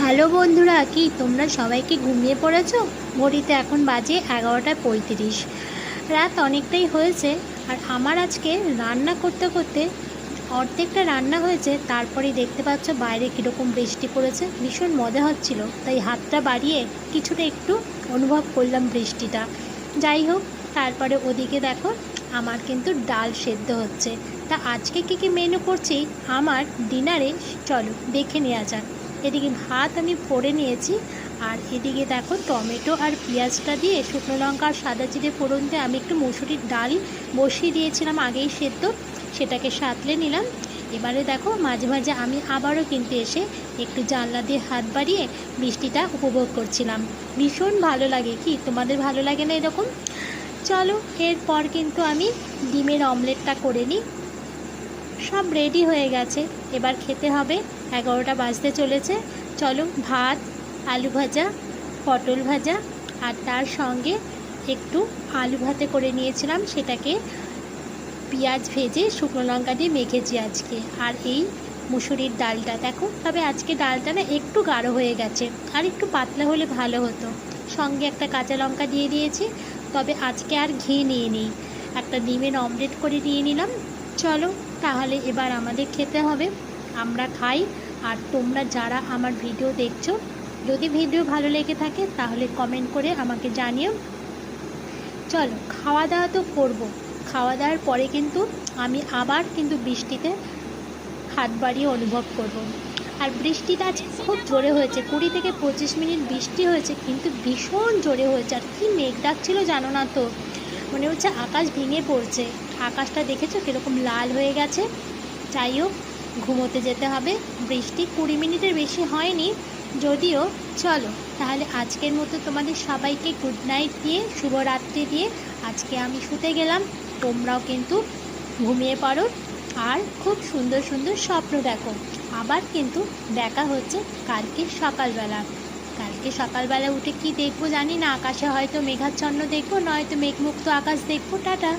Hello বন্ধুরা, কি তোমরা সবাই কি ঘুমিয়ে পড়েছো? ঘড়িতে এখন বাজে 11:35। রাত অনেকটাই হয়েছে। আর আমার আজকে রান্না করতে করতে অর্ধেকটা রান্না হয়েছে, তারপরেই দেখতে পাচ্ছ বাইরে কীরকম বৃষ্টি পড়েছে। ভীষণ মজা হচ্ছিল, তাই হাতটা বাড়িয়ে কিছুটা একটু অনুভব করলাম বৃষ্টিটা। যাই হোক, তারপরে ওদিকে দেখো আমার কিন্তু ডাল সেদ্ধ হচ্ছে। তা আজকে কী কী মেনু করছি আমার ডিনারে, চলো দেখে নেওয়া যাক। এদিকে ভাত আমি ফোড়ে নিয়েছি, আর এদিকে দেখো টমেটো আর পেঁয়াজটা দিয়ে শুকনো লঙ্কা আর সাদা জিরে ফোড়ন দিয়ে আমি একটু মুসুরির ডাল বসিয়ে দিয়েছিলাম আগেই সেদ্ধ, সেটাকে সাঁতলে নিলাম। এবারে দেখো মাঝে মাঝে আমি আবারও কিন্তু এসে একটু জানলা দিয়ে হাত বাড়িয়ে বৃষ্টিটা উপভোগ করছিলাম। ভীষণ ভালো লাগে, কি তোমাদের ভালো লাগে না এরকম? চলো, এরপর কিন্তু আমি ডিমের অমলেটটা করে নিই। সব রেডি হয়ে গেছে, এবার খেতে হবে। 11টা বাজতে চলেছে। চলো, ভাত, আলু ভাজা, পটল ভাজা, আর তার সঙ্গে একটু আলু ভাতে করে নিয়েছিলাম, সেটাকে পেঁয়াজ ভেজে শুকনো লঙ্কা দিয়ে মেখেছি আজকে। আর এই মুসুরির ডালটা দেখো, তবে আজকে ডালটা না একটু গাঢ় হয়ে গেছে, আর একটু পাতলা হলে ভালো হতো। সঙ্গে একটা কাঁচা লঙ্কা দিয়ে দিয়েছি। তবে আজকে আর ঘি নিয়ে নিই, একটা ডিমের অমলেট করে নিয়ে নিলাম। চলো তাহলে এবার আমাদের খেতে হবে, আমরা খাই। আর তোমরা যারা আমার ভিডিও দেখছো, যদি ভিডিও ভালো লেগে থাকে তাহলে কমেন্ট করে আমাকে জানিও। চলো, খাওয়া দাওয়া তো করবো। খাওয়া দাওয়ার পরে কিন্তু আমি আবার কিন্তু বৃষ্টিতে হাত বাড়িয়ে অনুভব করব। আর বৃষ্টিটা আজ খুব জোরে হয়েছে, 20 থেকে 25 মিনিট বৃষ্টি হয়েছে, কিন্তু ভীষণ জোরে হয়েছে। আর কি মেঘ ডাকছিল জানো না তো, মনে হচ্ছে আকাশ ভেঙে পড়ছে। আকাশটা দেখেছো কীরকম লাল হয়ে গেছে। যাই হোক, ঘুমোতে যেতে হবে। বৃষ্টি 20 মিনিটের বেশি হয়নি যদিও। চলো তাহলে আজকের মতো তোমাদের সবাইকে গুড নাইট দিয়ে, শুভরাত্রি দিয়ে আজকে আমি শুতে গেলাম। তোমরাও কিন্তু ঘুমিয়ে পড়ো, আর খুব সুন্দর সুন্দর স্বপ্ন দেখো। আবার কিন্তু দেখা হচ্ছে কালকে সকালবেলা। কালকে সকালবেলা উঠে কি দেখবো জানি না, আকাশে হয়তো মেঘাচ্ছন্ন দেখবো, নয়তো মেঘমুক্ত আকাশ দেখবো। টাটা।